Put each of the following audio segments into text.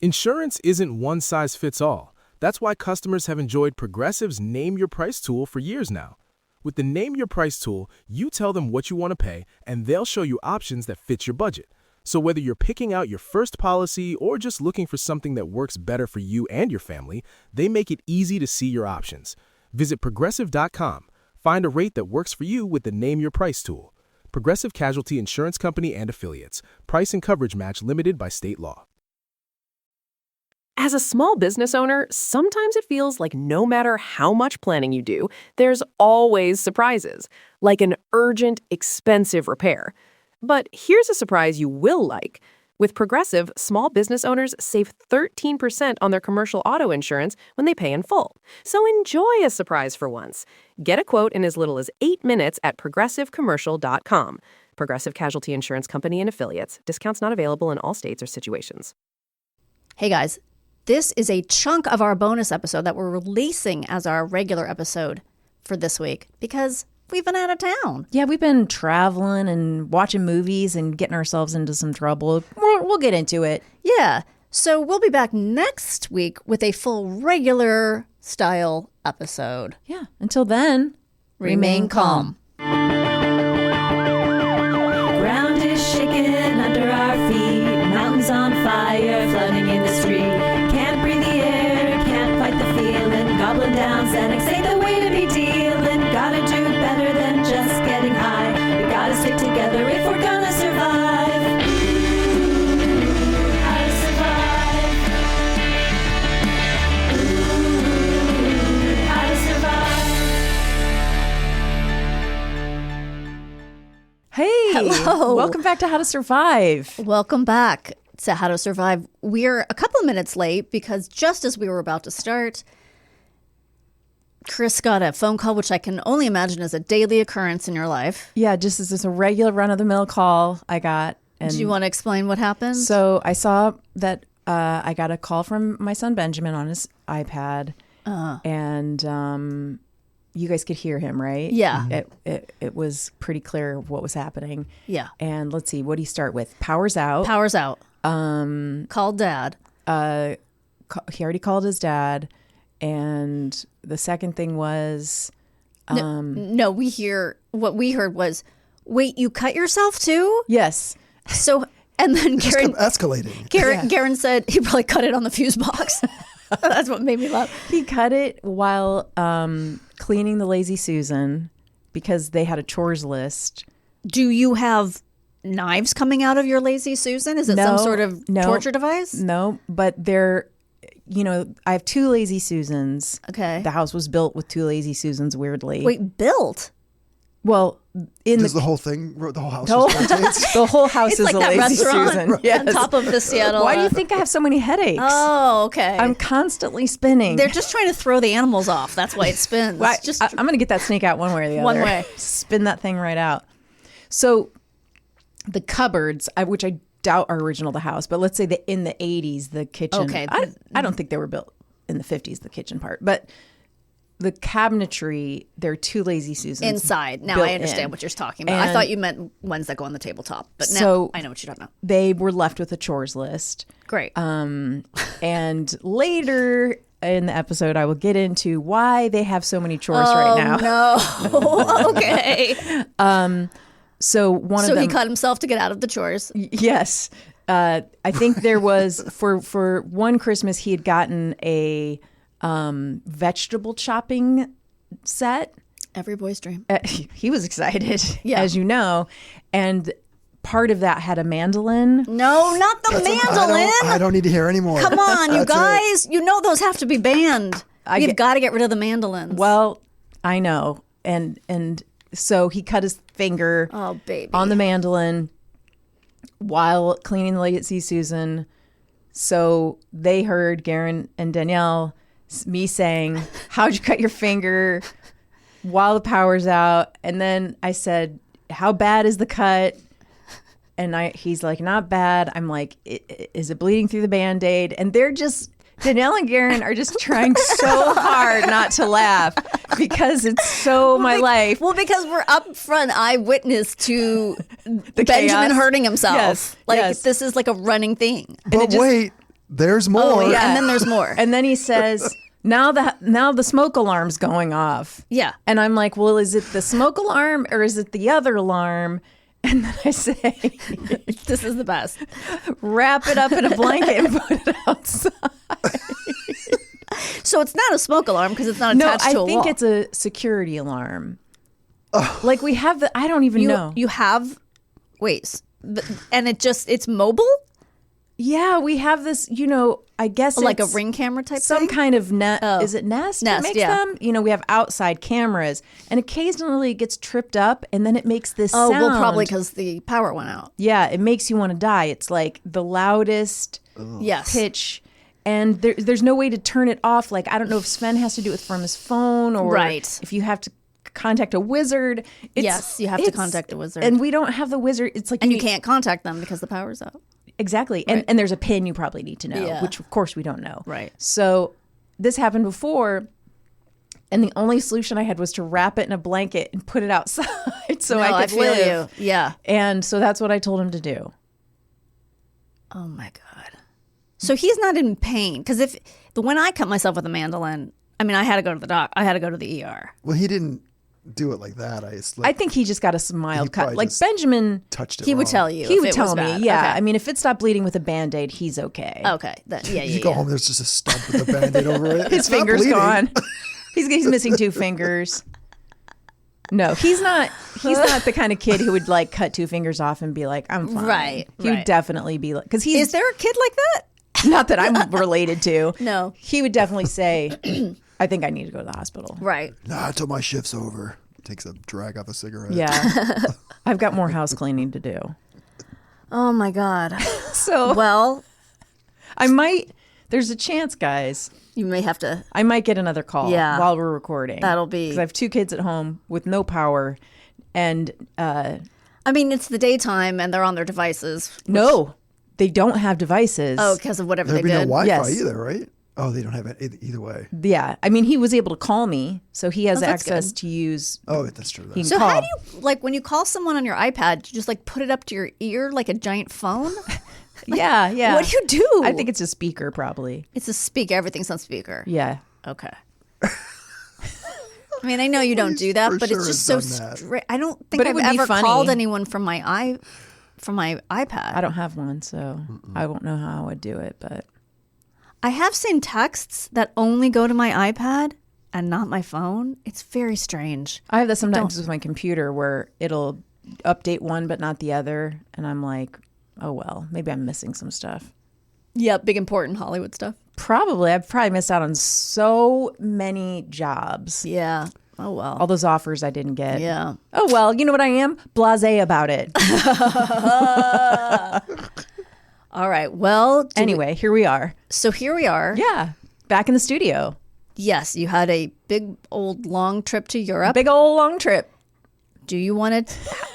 Insurance isn't one size fits all. That's why customers have enjoyed Progressive's Name Your Price tool for years now. With the Name Your Price tool, you tell them what you want to pay, and they'll show you options that fit your budget. So whether you're picking out your first policy or just looking for something that works better for you and your family, they make it easy to see your options. Visit Progressive.com. Find a rate that works for you with the Name Your Price tool. Progressive Casualty Insurance Company and Affiliates. Price and coverage match limited by state law. As a small business owner, sometimes it feels like no matter how much planning you do, there's always surprises, like an urgent, expensive repair. But here's a surprise you will like. With Progressive, small business owners save 13% on their commercial auto insurance when they pay in full. So enjoy a surprise for once. Get a quote in as little as 8 minutes at progressivecommercial.com. Progressive Casualty Insurance Company and Affiliates. Discounts not available in all states or situations. Hey guys, this is a chunk of our bonus episode that we're releasing as our regular episode for this week because we've been out of town. Yeah, we've been traveling and watching movies and getting ourselves into some trouble. We'll get into it. Yeah. So we'll be back next week with a full regular style episode. Yeah. Until then, remain calm. Ground is shaking under our feet. Mountains on fire, flooding in the street. Can't breathe the air, can't fight the feeling. Gobbling down Xanax ain't the way to be dealing. Gotta do better than just getting high. We gotta stick together if we're gonna survive. How to survive. How to survive. hey, Hello. welcome back to How to Survive. Welcome back to How to Survive. We're a couple of minutes late because just as we were about to start, Chris got a phone call, which I can only imagine is a daily occurrence in your life. Yeah, just as a regular run-of-the-mill call I got. And Do you want to explain what happened? So I saw that I got a call from my son Benjamin on his iPad, and you guys could hear him, right? Yeah. It was pretty clear what was happening. Yeah. And let's see, what do you start with? Power's out. Power's out. Called dad. He already called his dad. And the second thing was... No, what we heard was, wait, you cut yourself too? Yes. So, and then Just Garen, kept escalating. Garen said he probably cut it on the fuse box. That's what made me laugh. He cut it while cleaning the Lazy Susan because they had a chores list. Do you have knives coming out of your Lazy Susan? Is it some sort of torture device? No, but they're... I have 2 Lazy Susans. Okay. The house was built with 2 Lazy Susans, weirdly. Wait, built? Well, Does the whole thing, the whole house was rotates? the whole house It's is like a that Lazy restaurant Susan. Yes. on top of the Seattle. Why do you think I have so many headaches? Oh, okay. I'm constantly spinning. They're just trying to throw the animals off. That's why it spins. Well, Just I'm going to get that snake out one way or the other. One way. Spin that thing right out. So the cupboards, which I doubt are original to the house, but let's say that in the 80s, the kitchen. Okay. I don't think they were built in the 50s, the kitchen part. But the cabinetry, there are 2 Lazy Susans. inside. Now built I understand in. what you're talking about. I And thought you meant ones that go on the tabletop. But now So- I know what you're talking about. They were left with a chores list. Great. And later in the episode, I will get into why they have so many chores right now. No. Okay. So one of So them, he cut himself to get out of the chores. yes, I think there was for one Christmas he had gotten a vegetable chopping set. Every boy's dream. He was excited, Yeah. as you know, and part of that had a mandolin. No, not the mandolin. I don't need to hear anymore. Come on, you That's it. guys. You know those have to be banned. You've got to get rid of the mandolins. Well, I know, and so he cut his finger Oh, baby. on the mandolin while cleaning the Lazy Susan. So they heard Garen and Danielle, me saying, "How'd you cut your finger?" while the power's out. And then I said, "How bad is the cut?" And he's like, "Not bad." I'm like, "Is it bleeding through the Band-Aid?" And they're just, Danielle and Garen are just trying so hard not to laugh because it's so my life. Well, because we're up front eyewitness to The Benjamin chaos. hurting himself. Yes, Like yes. this is like a running thing. But wait, There's more. Oh, yeah. And then there's more. And then he says, now the smoke alarm's going off. Yeah. And I'm like, well, is it the smoke alarm or is it the other alarm? And then I say, This is the best. wrap it up in a blanket and put it outside. So it's not a smoke alarm because it's not No, attached I to a think wall. it's a security alarm. Like we have I don't even know. You have, and it's mobile? Yeah, we have this, I guess Like a it's ring camera type some thing? kind of is it Nest? Nest, That makes yeah. them? We have outside cameras and occasionally it gets tripped up and then it makes this Oh, sound. well, probably because the power went out. Yeah, it makes you want to die. It's like the loudest Yes. pitch and there's no way to turn it off. Like, I don't know if Sven has to do it from his phone or Right. if you have to contact a wizard. Yes, you have to contact a wizard. And we don't have the wizard. It's like And you can't contact them because the power's out. Exactly. And there's a pin you probably need to know, Yeah. which of course we don't know. Right. So this happened before, and the only solution I had was to wrap it in a blanket and put it outside so I could feel live. you. Yeah. And so that's what I told him to do. Oh my God. So he's not in pain because when I cut myself with a mandolin, I mean, I had to go to the doc. I had to go to the ER. Well, he didn't do it like that. I think he just got a mild cut. probably Like just Benjamin, touched it. He would wrong. tell you. he if would it tell was me, bad. yeah. Okay. I mean, if it stopped bleeding with a Band-Aid, he's okay. Okay. Yeah. You go home. There's just a stump with a Band-Aid over it. His It's not finger's bleeding. gone. He's missing 2 fingers. No, he's not the kind of kid who would like cut 2 fingers off and be like, I'm fine. Right, He would right. definitely be like, because he's Is there a kid like that? not that I'm related to. No. He would definitely say, I think I need to go to the hospital. Right. Nah, until my shift's over. Takes a drag off a cigarette. Yeah. I've got more house cleaning to do. Oh my God. So Well, there's a chance, guys. you may have to. I might get another call Yeah. while we're recording. That'll be- because I have 2 kids at home with no power, and I mean, it's the daytime and they're on their devices. no, they don't have devices. Oh, because of whatever There'd they be no did. Wi-Fi Yes. either, right? Oh, they don't have it either way. Yeah, I mean, he was able to call me, so he has that's access good. to use. Oh, that's true. He can So call. how do you, like, when you call someone on your iPad, you just like put it up to your ear like a giant phone? Yeah. What do you do? I think it's a speaker, probably. It's a speaker. Everything's on speaker. Yeah. Okay. I mean, I know you don't do that, for but sure it's just so has done that. straight. I don't think But it I've would be ever funny. called anyone from my iPad. I don't have one, so I won't know how I would do it. But I have seen texts that only go to my iPad and not my phone. It's very strange. I have that sometimes with my computer where it'll update one but not the other, and I'm like, oh well, maybe I'm missing some stuff. Yeah, big important Hollywood stuff. Probably. I've probably missed out on so many jobs. Yeah. Oh well. All those offers I didn't get. Yeah. Oh well, you know what I am? Blasé about it. All right. Well, Anyway, here we are. so here we are. Yeah. Back in the studio. Yes, you had a big old long trip to Europe. Big old long trip. Do you want to?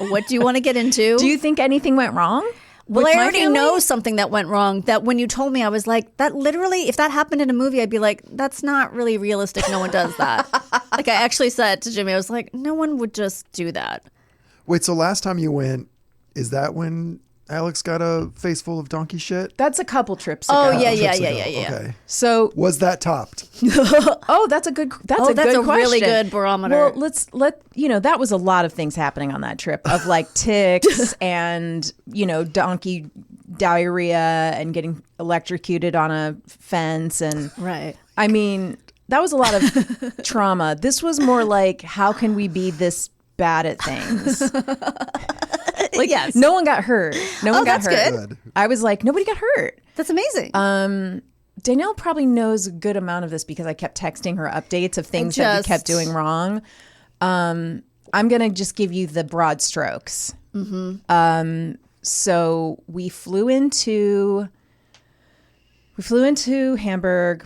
What do you want to get into? Do you think anything went wrong? Well, with I my already family? know something that went wrong. That when you told me, I was like, that literally, if that happened in a movie, I'd be like, that's not really realistic. No one does that. Like I actually said to Jimmy, I was like, no one would just do that. Wait, so last time you went, is that when Alex got a face full of donkey shit? That's a couple trips ago. Oh yeah, Trips yeah. ago. Okay. So, Was that topped? that's a good. That's Oh, a that's good a question. really good barometer. Well, that was a lot of things happening on that trip of like ticks and donkey diarrhea and getting electrocuted on a fence and Right. I mean that was a lot of trauma. This was more like how can we be this bad at things? Like Yes. no one got hurt. No one got that's hurt. Good. I was like nobody got hurt. That's amazing. Danielle probably knows a good amount of this because I kept texting her updates of things that we just- kept doing wrong. I'm going to just give you the broad strokes. So we flew into Hamburg.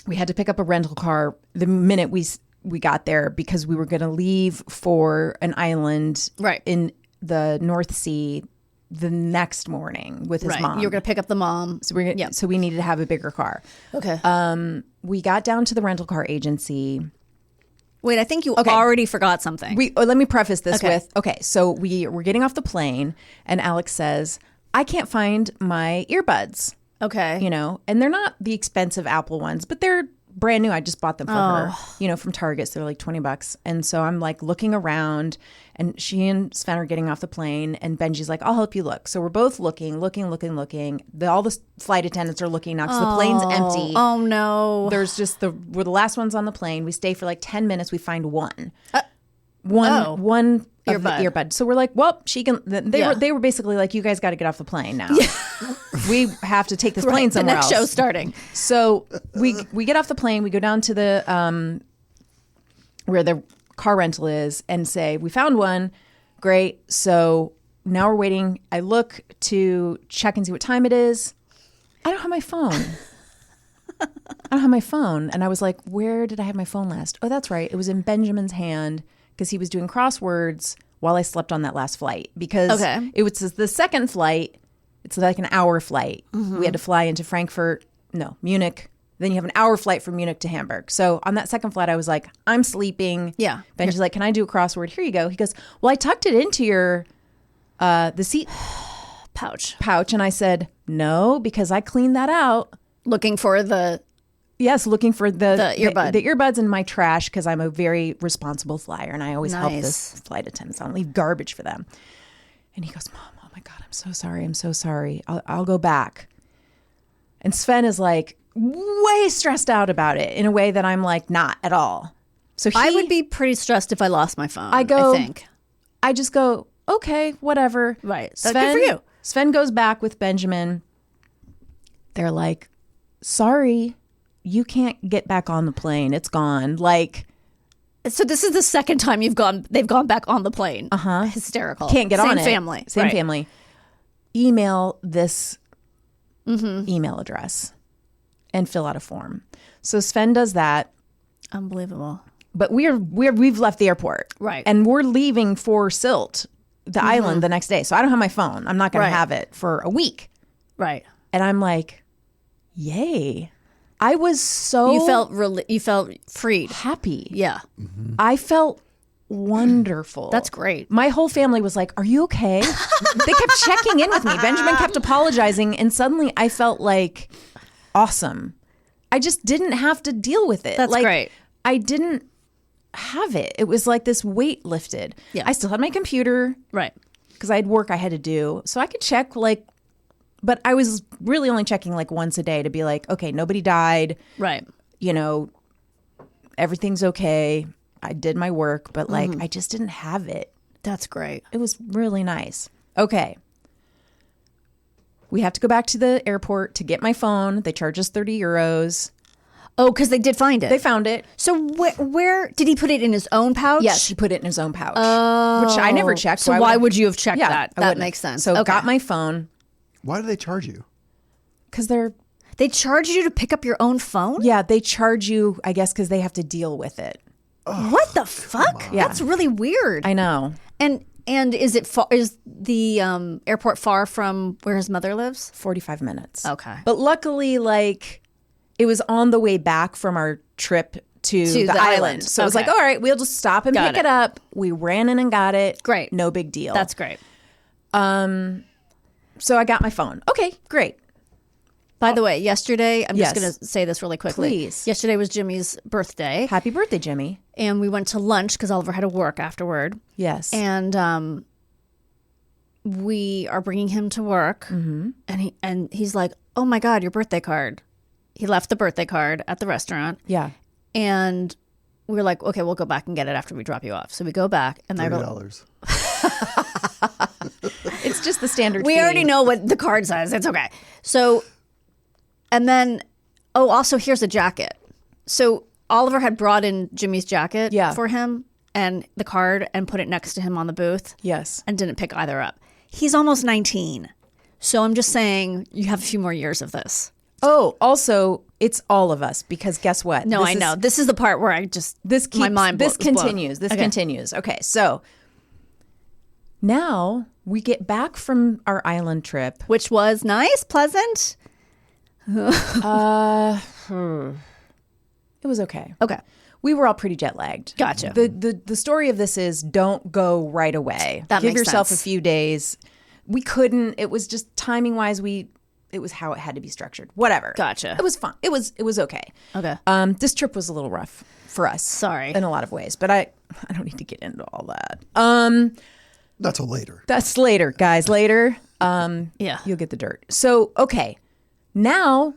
We had to pick up a rental car the minute we got there because we were going to leave for an island Right. in the North Sea the next morning with his right. mom. You were going to pick up the mom. So so we needed to have a bigger car. Okay. We got down to the rental car agency. Wait, I think you already forgot something. Let me preface this Okay. with, so we were getting off the plane and Alex says, I can't find my earbuds. Okay. you know, and they're not the expensive Apple ones, but they're brand new. I just bought them for her, you know, from Target. So they're like $20. And so I'm like looking around, and she and Sven are getting off the plane, and Benji's like, I'll help you look. So we're both looking. All the flight attendants are looking now because the plane's empty. Oh no. There's just we're the last ones on the plane. We stay for like 10 minutes. We find one earbud. So we're like, well, she can. They were basically like, you guys got to get off the plane now. We have to take this plane the somewhere next else. show's starting. So we get off the plane. We go down to the where the car rental is and say, we found one. Great. So now we're waiting. I look to check and see what time it is. I don't have my phone. And I was like, where did I have my phone last? Oh, that's right. It was in Benjamin's hand because he was doing crosswords while I slept on that last flight. Because it was the second flight. It's like an hour flight. We had to fly into Munich. Then you have an hour flight from Munich to Hamburg. So on that second flight, I was like, I'm sleeping. Yeah. Benji's like, can I do a crossword? Here you go. He goes, well, I tucked it into your the seat Pouch. And I said, no, because I cleaned that out. Looking for the Looking for the earbud. the earbuds in my trash because I'm a very responsible flyer and I always help Nice. this flight attendants. I don't leave garbage for them. And he goes, Mom, oh my God, I'm so sorry. I'll go back. And Sven is like way stressed out about it in a way that I'm like not at all. So I would be pretty stressed if I lost my phone. I think. I just go, okay, whatever. Right. Good for you. Sven goes back with Benjamin. They're like, sorry, you can't get back on the plane. It's gone. Like, So this is the second time they've gone back on the plane. Hysterical. can't get on it. Same Right. family. Email this email address and fill out a form. So Sven does that. Unbelievable. But we've left the airport. Right. And we're leaving for Sylt, the island, the next day. So I don't have my phone. I'm not going to have it for a week. Right. And I'm like, yay. I was so You felt freed. happy. Yeah. I felt wonderful. That's great. My whole family was like, are you okay? They kept checking in with me. Benjamin kept apologizing. And suddenly I felt like awesome. I just didn't have to deal with it. That's like, great. I didn't have it. It was like this weight lifted. Yeah. I still had my computer Right. because I had work I had to do. So I could check but I was really only checking like once a day to be like, okay, nobody died. Right. You know, everything's okay. I did my work, but like I just didn't have it. That's great. It was really nice. Okay. We have to go back to the airport to get my phone. They charge us 30 euros. Oh, because they did find it. They found it. So where did he put it in his own pouch? Yes, he put it in his own pouch, which I never checked. So why would you have checked that? I That wouldn't. makes sense. So Okay. got my phone Why do they charge you? because They charged you to pick up your own phone? they charge you, I guess, because they have to deal with it. What the fuck? Yeah. That's really weird. I know. And is it is the airport far from where his mother lives? 45 minutes. Okay. But luckily, like, it was on the way back from our trip to the island. So I was Okay. like, all right, we'll just stop and Got pick it. it up. We ran in and got it. Great. No big deal. That's great. So I got my phone. Okay, great. By the way, yesterday, I'm Yes. just going to say this really quickly. Please. Yesterday was Jimmy's birthday, Happy birthday, Jimmy. and we went to lunch because Oliver had to work afterward. Yes. And we are bringing him to work, Mm-hmm. and he's like, "Oh my God, your birthday card!" He left the birthday card at the restaurant, yeah. and we were like, "Okay, we'll go back and get it after we drop you off." So we go back, and I go, $30. It's just the standard "We fee. already know what the card says. It's okay." So, and then, also here's a jacket. So Oliver had brought in Jimmy's jacket for him and the card and put it next to him on the booth. Yes. And didn't pick either up. He's almost 19. So I'm just saying you have a few more years of this. Oh, also, it's all of us because guess what? No, This I is- know. This is the part where I just, This keeps, my mind This was blown. continues. This Okay. continues. Okay, so now we get back from our island trip. Which was nice, pleasant. It was okay. Okay. We were all pretty jet lagged. Gotcha. The story of this is don't go right away. That Give makes yourself sense. a few days. We couldn't. It was just timing wise. how it had to be structured. Whatever. Gotcha. It was fun. It was okay. Okay. This trip was a little rough for us. Sorry. In a lot of ways, but I don't need to get into all that. Not till later. That's later, guys. Later. Yeah. You'll get the dirt. So, okay. Now,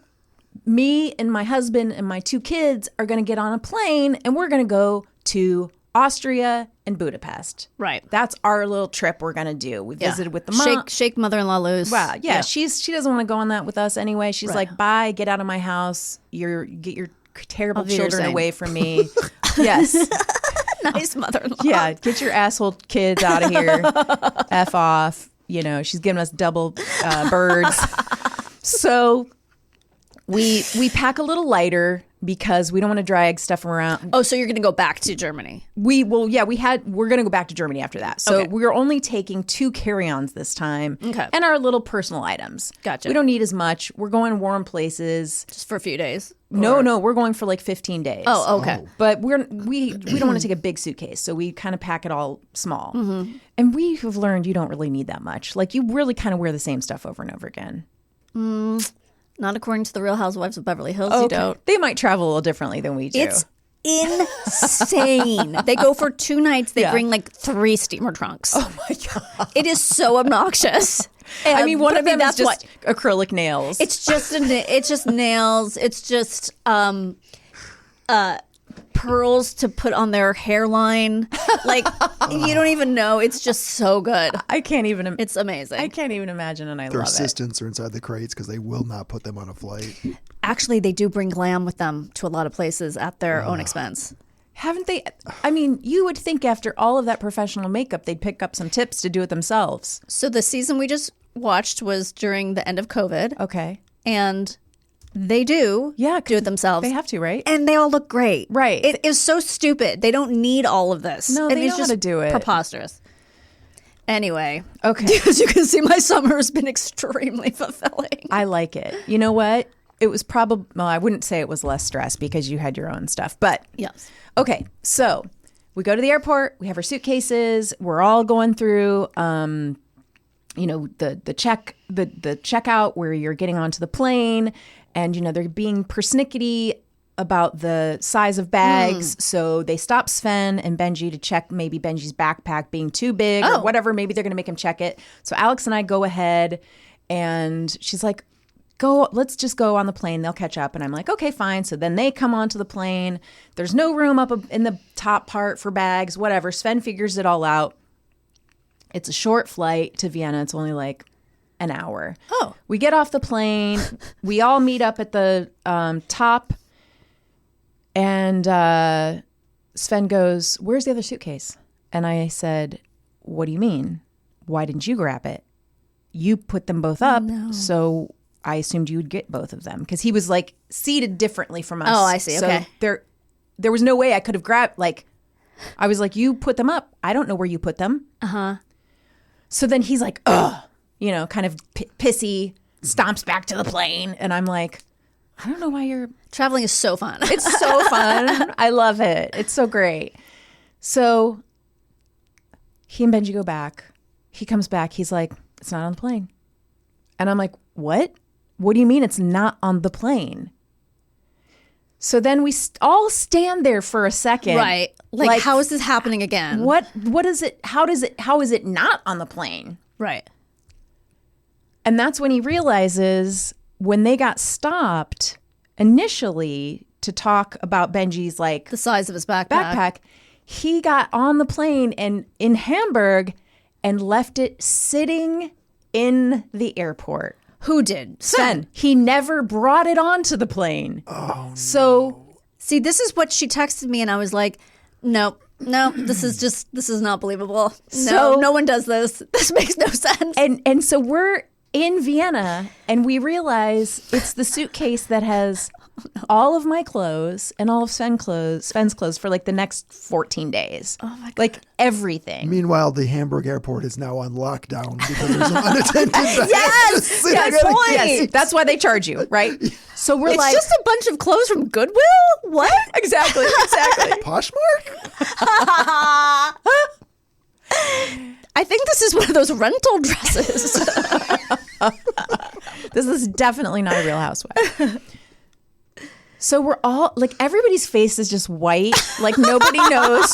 me and my husband and my 2 kids are going to get on a plane and we're going to go to Austria and Budapest. Right. That's our little trip we're going to do. We visited with the mom. Shake mother-in-law loose. Wow. Yeah. She doesn't want to go on that with us anyway. She's like, bye, get out of my house. Get your terrible be your children saint. away from me. Yes. Nice mother-in-law. Yeah. Get your asshole kids out of here. F off. You know, she's giving us double birds. So we pack a little lighter because we don't want to drag stuff around. Oh, so you're going to go back to Germany? We're going to go back to Germany after that. So we're only taking 2 carry-ons this time. Okay. And our little personal items. Gotcha. We don't need as much. We're going warm places. Just for a few days? No, we're going for like 15 days. Oh, okay. But we don't want to take a big suitcase, so we kind of pack it all small. Mm-hmm. And we have learned you don't really need that much. Like you really kind of wear the same stuff over and over again. Not according to the Real Housewives of Beverly Hills, you don't. They might travel a little differently than we do. It's insane. They go for 2 nights. They bring like 3 steamer trunks. Oh my God. It is so obnoxious. I mean, one of them is that's just acrylic nails. It's just nails. It's just pearls to put on their hairline. Like you don't even know. It's just so good. I can't even. It's amazing. I can't even imagine, and I Their love assistants are inside the crates because they will not put them on a flight. Actually, they do bring glam with them to a lot of places at their own expense. Haven't they? I mean, you would think after all of that professional makeup, they'd pick up some tips to do it themselves. So the season we just watched was during the end of COVID. Okay. And they do do it themselves. They have to, right? And they all look great. Right. It is so stupid. They don't need all of this. No, they know how to do it. Preposterous. Anyway. Okay. As you can see, my summer has been extremely fulfilling. I like it. You know what? It was probably, well, I wouldn't say it was less stress because you had your own stuff, but yes. Okay. So we go to the airport, we have our suitcases, we're all going through, the checkout where you're getting onto the plane, and, they're being persnickety about the size of bags. So they stop Sven and Benji to check maybe Benji's backpack being too big or whatever. Maybe they're going to make him check it. So Alex and I go ahead, and she's like, let's just go on the plane. They'll catch up. And I'm like, okay, fine. So then they come onto the plane. There's no room up in the top part for bags, whatever. Sven figures it all out. It's a short flight to Vienna. It's only like an hour. Oh. We get off the plane. We all meet up at the top. And Sven goes, where's the other suitcase? And I said, what do you mean? Why didn't you grab it? You put them both up. No. So I assumed you would get both of them because he was like seated differently from us. Oh, I see. So okay. There was no way I could have grabbed, I was like, you put them up. I don't know where you put them. Uh-huh. So then he's like, ugh, kind of pissy, stomps back to the plane. And I'm like, I don't know why you're... Traveling is so fun. It's so fun. I love it. It's so great. So he and Benji go back. He comes back. He's like, it's not on the plane. And I'm like, what? What do you mean it's not on the plane? So then we all stand there for a second. Right. Like, how is this happening again? What is it? How is it not on the plane? Right. And that's when he realizes when they got stopped initially to talk about Benji's the size of his backpack, he got on the plane and in Hamburg and left it sitting in the airport. Who did? Sven. He never brought it onto the plane. Oh, so see, this is what she texted me, and I was like, no, this is not believable. No one does this. This makes no sense. And so we're in Vienna, and we realize it's the suitcase that has all of my clothes and all of Sven's clothes for the next 14 days. Oh my God. Everything. Meanwhile, the Hamburg airport is now on lockdown because there's an unattended bag. Yes, yes, that's why they charge you, right? So we're it's just a bunch of clothes from Goodwill? What? Exactly. Poshmark? I think this is one of those rental dresses. This is definitely not a Real Housewife. So we're all like, everybody's face is just white. Like nobody knows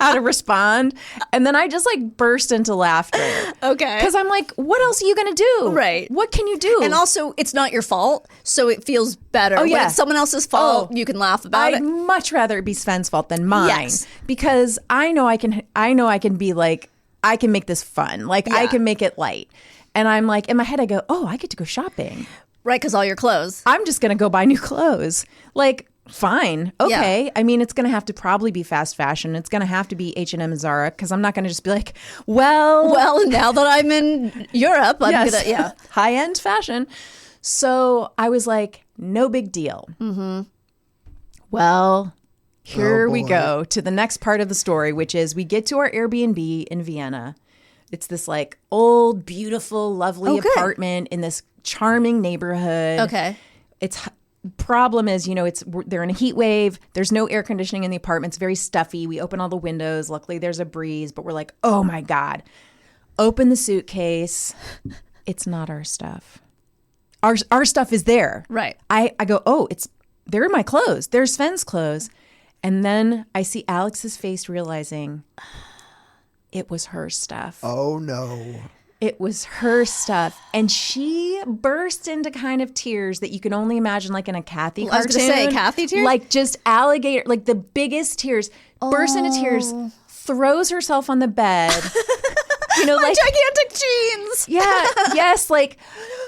how to respond. And then I just like burst into laughter. Okay. Because I'm like, what else are you going to do? Right. What can you do? And also, it's not your fault, so it feels better. When yeah. it's someone else's fault, you can laugh about I'd it. much rather it be Sven's fault than mine. Yes. Because I know I can be like, I can make this fun. Like I can make it light. And I'm like, in my head, I go, oh, I get to go shopping. Right, because all your clothes. I'm just going to go buy new clothes. Like, fine. Okay. Yeah. I mean, it's going to have to probably be fast fashion. It's going to have to be H&M and Zara because I'm not going to just be like, well, Now that I'm in Europe, I'm yes, gonna, yeah. high-end fashion. So I was like, no big deal. Mm-hmm. Well, here we go to the next part of the story, which is we get to our Airbnb in Vienna. It's this like old, beautiful, lovely apartment in this charming neighborhood. Okay. It's problem is, they're in a heat wave. There's no air conditioning in the apartment. It's very stuffy. We open all the windows. Luckily, there's a breeze, but we're like, oh my God. Open the suitcase. It's not our stuff. Our stuff is there. Right. I go, oh, they're my clothes. They're Sven's clothes. And then I see Alex's face realizing it was her stuff. Oh, no. It was her stuff. And she burst into kind of tears that you can only imagine like in a Kathy cartoon. I was going to say, Kathy tears? Like just alligator, like the biggest tears. Burst into tears, throws herself on the bed. Like gigantic jeans. Yeah, yes, like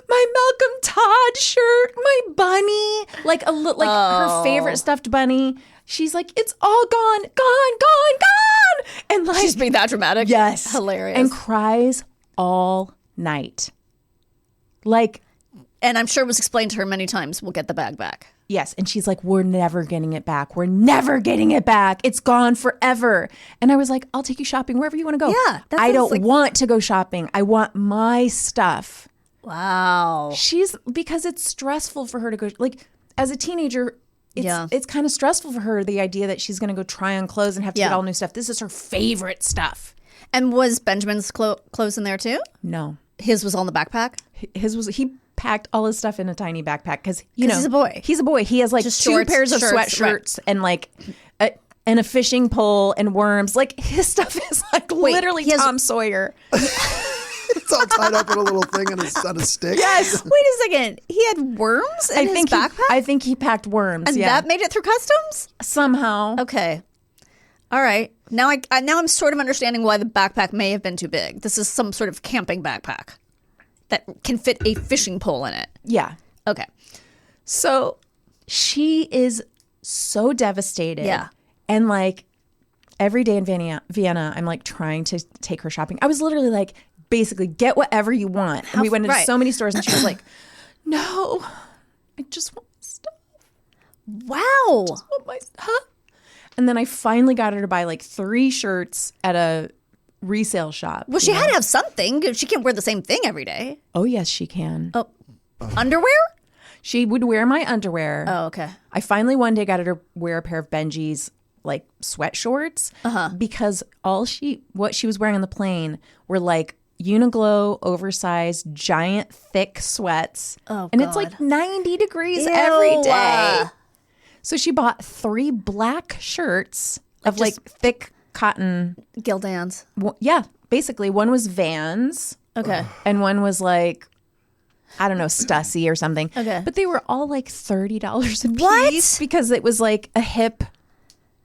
my Malcolm Todd shirt, my bunny, like her favorite stuffed bunny. She's like, it's all gone, gone, gone, gone. And like She's being that dramatic. Yes. Hilarious. And cries all night. Like, and I'm sure it was explained to her many times, we'll get the bag back. yes. And she's like, we're never getting it back. We're never getting it back. It's gone forever. And I was like, I'll take you shopping wherever you want to go. Yeah, that I sounds don't want to go shopping. I want my stuff. Wow. Because it's stressful for her to go, like, as a teenager, Yeah. it's kind of stressful for her, the idea that she's going to go try on clothes and have to get all new stuff. This is her favorite stuff. And was Benjamin's clothes in there too? No. His was all in the backpack? He packed all his stuff in a tiny backpack because, he's a boy. He's a boy. He has like Just two shorts, pairs of shirts, sweatshirts and like and a fishing pole and worms. Like his stuff is like literally he has- Tom Sawyer. It's all tied up in a little thing on a stick. Yes. Wait a second. He had worms in his backpack? I think he packed worms. and yeah. that made it through customs? Somehow. Okay. All right. Now now I'm sort of understanding why the backpack may have been too big. This is some sort of camping backpack that can fit a fishing pole in it. Yeah. Okay. So she is so devastated. Yeah. And like every day in Vienna, I'm like trying to take her shopping. I was literally like, basically, get whatever you want. And we went into so many stores and she was like, no, I just want my stuff. Wow. I want my stuff. And then I finally got her to buy like 3 shirts at a resale shop. Well, she had to have something. She can't wear the same thing every day. Oh, yes, she can. Oh, underwear? She would wear my underwear. Oh, okay. I finally one day got her to wear a pair of Benji's like sweat shorts because what she was wearing on the plane were like Uniqlo oversized giant thick sweats. Oh, and God. it's like 90 degrees every Ew. day. So she bought 3 black shirts of like thick cotton. Gildans. Yeah, basically one was Vans. Okay. And one was like, I don't know, Stussy or something. Okay. But they were all like $30 a piece. What? Because it was like a hip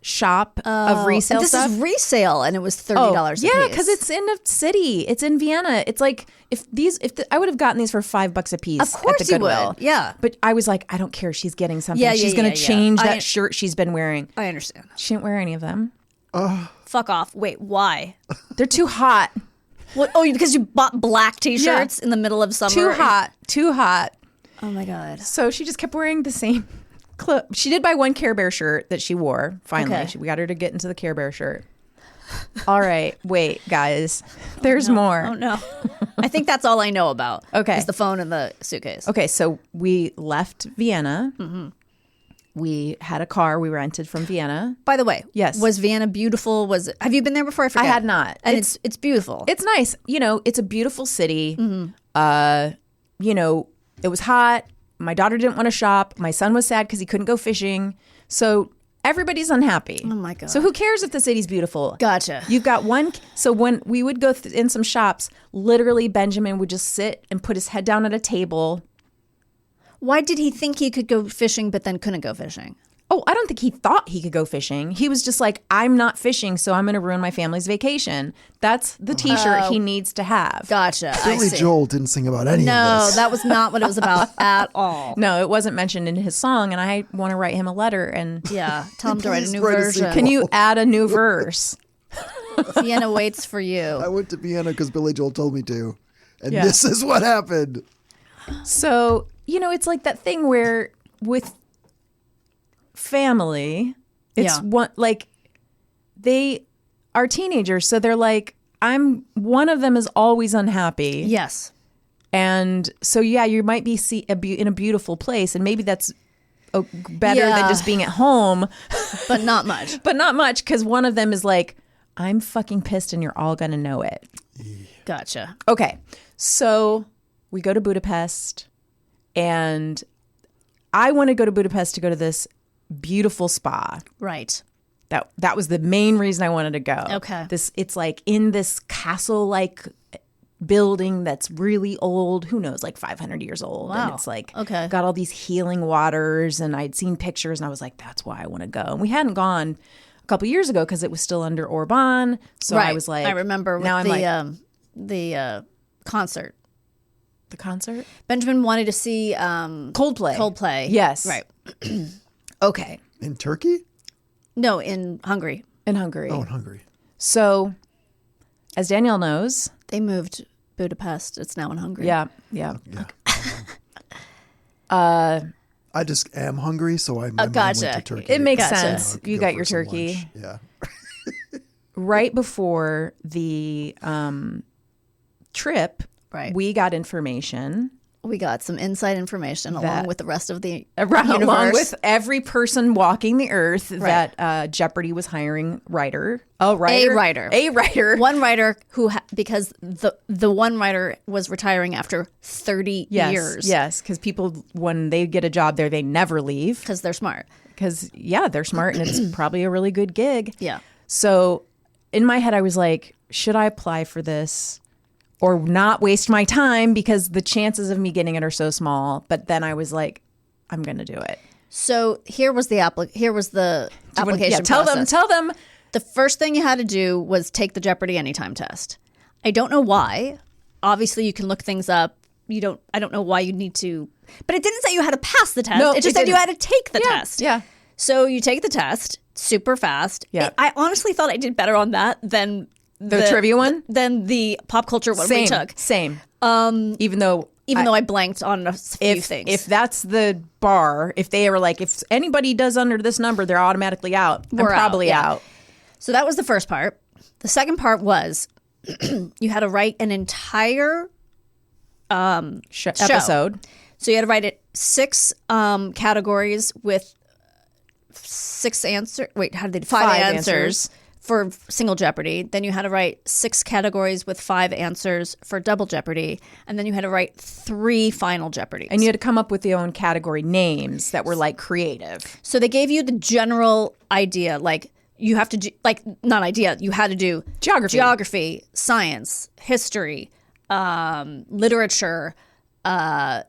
shop of resale This stuff. is resale, and it was $30 a piece. Yeah, because it's in a city. It's in Vienna. It's like I would have gotten these for $5 a piece. Of course at the you Goodwill. will. Yeah. But I was like, I don't care. She's getting something. Yeah, yeah, she's going yeah, to yeah. change I- that shirt she's been wearing. I understand. She didn't wear any of them. Fuck off. Wait, why? They're too hot. What? Oh, because you bought black T-shirts in the middle of summer? Too hot. Too hot. Oh, my God. So she just kept wearing the same clothes. She did buy one Care Bear shirt that she wore. Finally, Okay. we got her to get into the Care Bear shirt. All right, wait, guys. There's more. Oh, no. I think that's all I know about. Okay. Is the phone and the suitcase. Okay, so we left Vienna. Mm-hmm. We had a car we rented from Vienna. By the way, Yes. was Vienna beautiful? Have you been there before? I forget. I had not. And it's beautiful. It's nice. It's a beautiful city. Mm-hmm. It was hot. My daughter didn't want to shop. My son was sad because he couldn't go fishing. So everybody's unhappy. Oh my God. So who cares if the city's beautiful? Gotcha. You've got one. So when we would go in some shops, literally Benjamin would just sit and put his head down at a table. Why did he think he could go fishing but then couldn't go fishing? Oh, I don't think he thought he could go fishing. He was just like, I'm not fishing, so I'm going to ruin my family's vacation. That's the T-shirt he needs to have. Gotcha. Billy Joel didn't sing about any of No, this. that was not what it was about at all. No, it wasn't mentioned in his song, and I want to write him a letter. And Yeah, tell him to write a new write a version. sequel. can you add a new verse? Vienna waits for I you. went to Vienna because Billy Joel told me to. And Yeah. this is what happened. So, it's like that thing where with family, it's Yeah. one like they are teenagers, so they're like, one of them is always unhappy. Yes. And so, yeah, you might be in a beautiful place, and maybe that's better Yeah. than just being at home, But not much. but not much, because one of them is like, I'm fucking pissed and you're all gonna know it. Gotcha. Okay, so we go to Budapest, and I want to go to Budapest to go to this beautiful spa. Right. That was the main reason I wanted to go. Okay. It's like in this castle-like building that's really old. Who knows, like 500 years old. Wow. And it's like Okay. got all these healing waters, and I'd seen pictures, and I was like, that's why I want to go. And we hadn't gone a couple years ago because it was still under Orban. So right. I was like, I remember with now I'm the concert. the concert. Benjamin wanted to see Coldplay. Coldplay. Yes. Right. Okay. In Turkey? No, in Hungary. In Hungary. Oh, in Hungary. So, as Danielle knows, They moved Budapest. It's now in Hungary. yeah. Yeah. I just am hungry, so I went gotcha. to Turkey. It makes Gotcha. sense. Could You go got for your some turkey. lunch. Yeah. Right before the trip, Right. we got information We got some inside information along with the rest of the along universe. with every person walking the earth that Jeopardy was hiring a writer. A writer. One one writer who because the one writer was retiring after 30 years. Yes, because people, when they get a job there, they never leave. Because they're smart. Because, yeah, they're smart, and it's probably a really good gig. Yeah. So in my head, I was like, should I apply for this or not waste my time, because the chances of me getting it are so small? But then I was like, I'm going to do it. So here was the application Tell process. them. The first thing you had to do was take the Jeopardy Anytime test. I don't know why. Obviously, you can look things up. I don't know why you need to. But it didn't say you had to pass the test. No, it just it said you didn't. had to take the test. Yeah. So you take the test super fast. Yeah. I honestly thought I did better on that than The trivia one? than the pop culture one we took. Same. Even though I blanked on a few things. If that's the bar, if they were like, if anybody does under this number, they're automatically out. I'm We're out, probably yeah. out. So that was the first part. The second part was you had to write an entire Episode. So you had to write it 6 categories with 6 answers. Wait, how did they do? 5 answers for single Jeopardy. Then you had to write 6 categories with 5 answers for double Jeopardy. And then you had to write 3 final Jeopardies. And you had to come up with your own category names that were like creative. So they gave you the general idea, like you have to do, not idea, you had to do geography, science, history, literature, or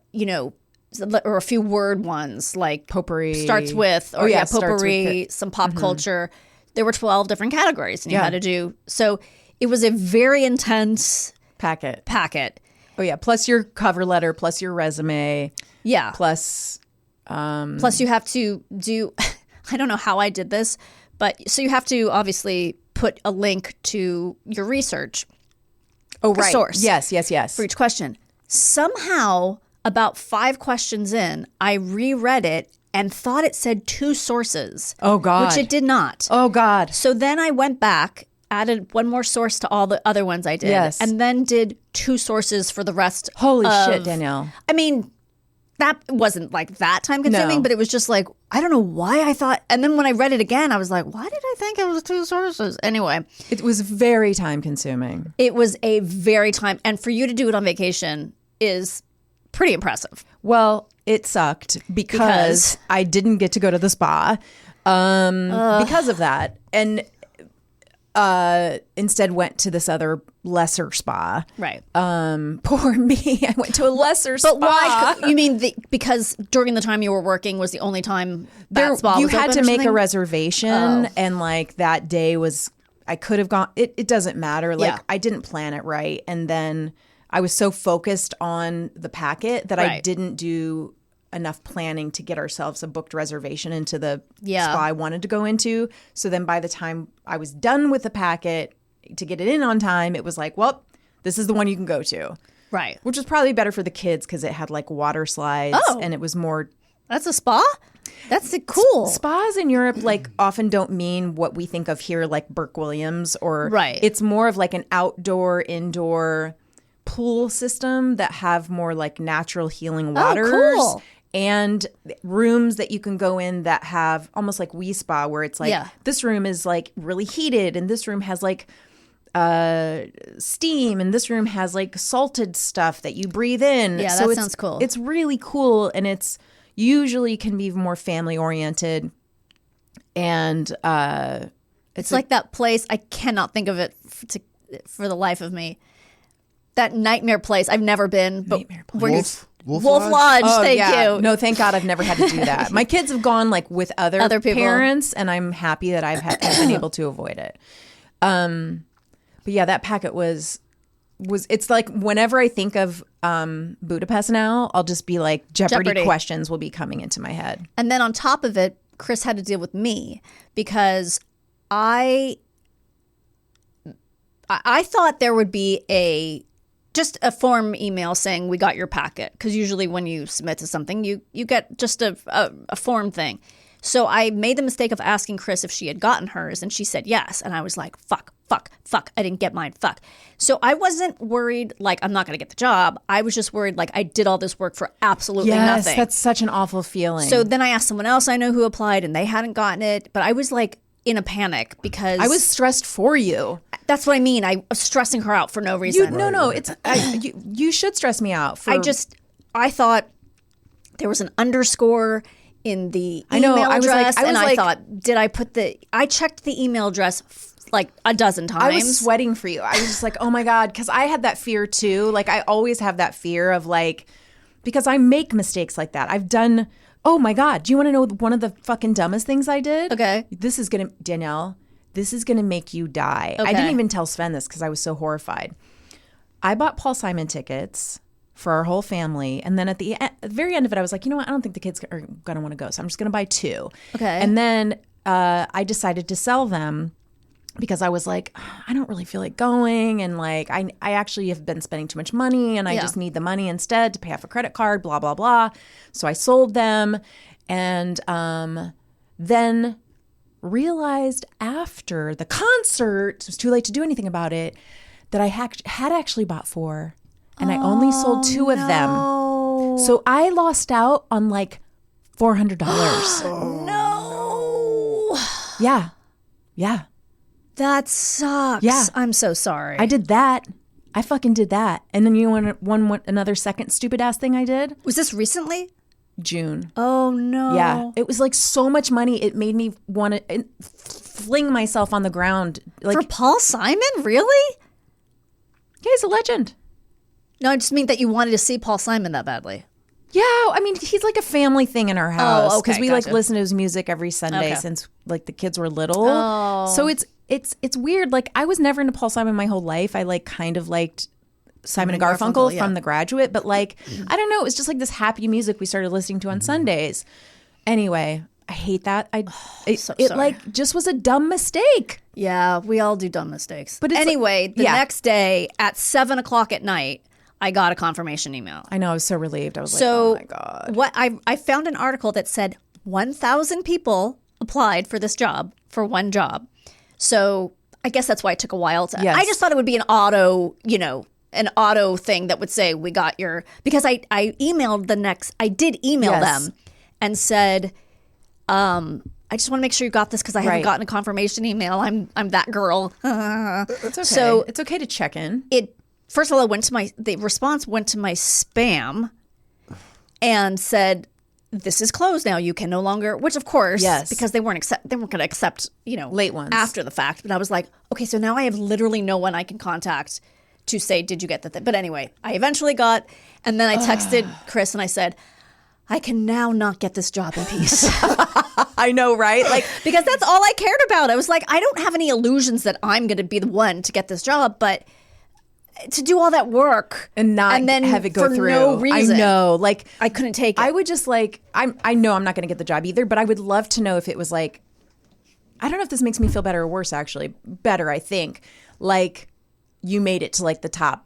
a few word ones like Potpourri. starts with, starts with potpourri, it. some pop culture. There were 12 different categories and you had to do. So it was a very intense Packet. packet. Oh, yeah. Plus your cover letter, plus your resume, Yeah. plus. Plus you have to do, I don't know how I did this, but so you have to obviously put a link to your research Oh, right. source. Yes. for each question. Somehow, about 5 questions in, I reread it and thought it said 2 sources. Oh, God. Which it did not. Oh, God. So then I went back, added one more source to all the other ones I did, Yes. and then did 2 sources for the rest. Holy of- shit, Danielle. I mean, that wasn't like that time consuming, No. but it was just like, I don't know why I thought. And then when I read it again, I was like, why did I think it was 2 sources? Anyway, It was very time consuming. it was a very time. And for you to do it on vacation is pretty impressive. Well, it sucked because I didn't get to go to the spa because of that. And instead went to this other lesser spa. Right. Poor me. I went to a lesser spa. But why? You mean because during the time you were working was the only time that spa you was had open to or make something? a reservation, and like that day was, I could have gone. It doesn't matter. Like I didn't plan it right, and then I was so focused on the packet that I didn't do enough planning to get ourselves a booked reservation into the spa I wanted to go into. So then by the time I was done with the packet to get it in on time, it was like, well, this is the one you can go to. Right. Which was probably better for the kids because it had like water slides and it was more. That's a spa? That's cool. Spas in Europe like often don't mean what we think of here, like Burke Williams or it's more of like an outdoor, indoor pool system that have more like natural healing waters. Oh, cool. And rooms that you can go in that have almost like Wii Spa, where it's like this room is like really heated, and this room has like steam, and this room has like salted stuff that you breathe in. Yeah, so that sounds cool. It's really cool, and it's usually can be more family oriented, and it's like that place. I cannot think of it for the life of me. That nightmare place. I've never been, but Wolf Lodge. Oh, thank yeah. you. No, thank God I've never had to do that. My kids have gone like with other people. parents, and I'm happy that I've been able to avoid it. But yeah, that packet was it's like whenever I think of Budapest now, I'll just be like Jeopardy questions will be coming into my head. And then on top of it, Chris had to deal with me because I thought there would be just a form email saying we got your packet, because usually when you submit to something, you get just a form thing. So I made the mistake of asking Chris if she had gotten hers, and she said yes. And I was like, fuck, I didn't get mine, fuck. So I wasn't worried like I'm not going to get the job. I was just worried like I did all this work for absolutely nothing. Yes, that's such an awful feeling. So then I asked someone else I know who applied, and they hadn't gotten it. But I was like in a panic because I was stressed for you. That's what I mean. I was stressing her out for no reason. You should stress me out. I thought there was an underscore in the email address, and I thought, did I put I checked the email address like a dozen times. I was sweating for you. I was just like, oh my God, because I had that fear too. Like I always have that fear of like, because I make mistakes like that. I've done. Oh my God, do you want to know one of the fucking dumbest things I did? Okay. Danielle, this is going to make you die. Okay. I didn't even tell Sven this because I was so horrified. I bought Paul Simon tickets for our whole family. And then at the very end of it, I was like, you know what? I don't think the kids are going to want to go. So I'm just going to buy 2. Okay. And then I decided to sell them because I was like, I don't really feel like going. And like, I actually have been spending too much money, and I just need the money instead to pay off a credit card, blah, blah, blah. So I sold them, and then realized after the concert, it was too late to do anything about it, that I had actually bought 4, and I only sold 2 of them. So I lost out on like $400. No. Yeah. Yeah. That sucks. Yeah. I'm so sorry. I did that. I fucking did that. And then you want another second stupid ass thing I did? Was this recently? June. Oh, no. Yeah. It was like so much money. It made me want to fling myself on the ground. Like, for Paul Simon? Really? Yeah, he's a legend. No, I just mean that you wanted to see Paul Simon that badly. Yeah, I mean, he's like a family thing in our house. Oh, okay, because we like listen to his music every Sunday since like the kids were little. Oh. So it's weird. Like I was never into Paul Simon my whole life. I like kind of liked Simon and Garfunkel from The Graduate, but like I don't know, it was just like this happy music we started listening to on Sundays. Anyway, I hate that. It like just was a dumb mistake. Yeah, we all do dumb mistakes. But anyway, the next day at 7:00 at night, I got a confirmation email. I know, I was so relieved. I was like, oh my God. What I found an article that said 1,000 people applied for this job, for one job. So I guess that's why it took a while to. Yes. I just thought it would be an auto thing that would say we got your, because I emailed I did email them and said, I just want to make sure you got this because I haven't gotten a confirmation email. I'm that girl. It's okay. So it's okay to check in. First of all, the response went to my spam, and said, this is closed now. You can no longer, which of course, Yes. because they weren't going to accept, Late ones. after the fact. But I was like, okay, so now I have literally no one I can contact to say, did you get the thing? But anyway, I eventually got, and then I texted Chris and I said, I can now not get this job in peace. I know, right? Like, Because that's all I cared about. I was like, I don't have any illusions that I'm going to be the one to get this job, but to do all that work and then have it go for through. no reason. I know. Like, I couldn't take it. I would just like, I know I'm not going to get the job either, but I would love to know if it was like, I don't know if this makes me feel better or worse, actually. Better, I think. Like, you made it to like the top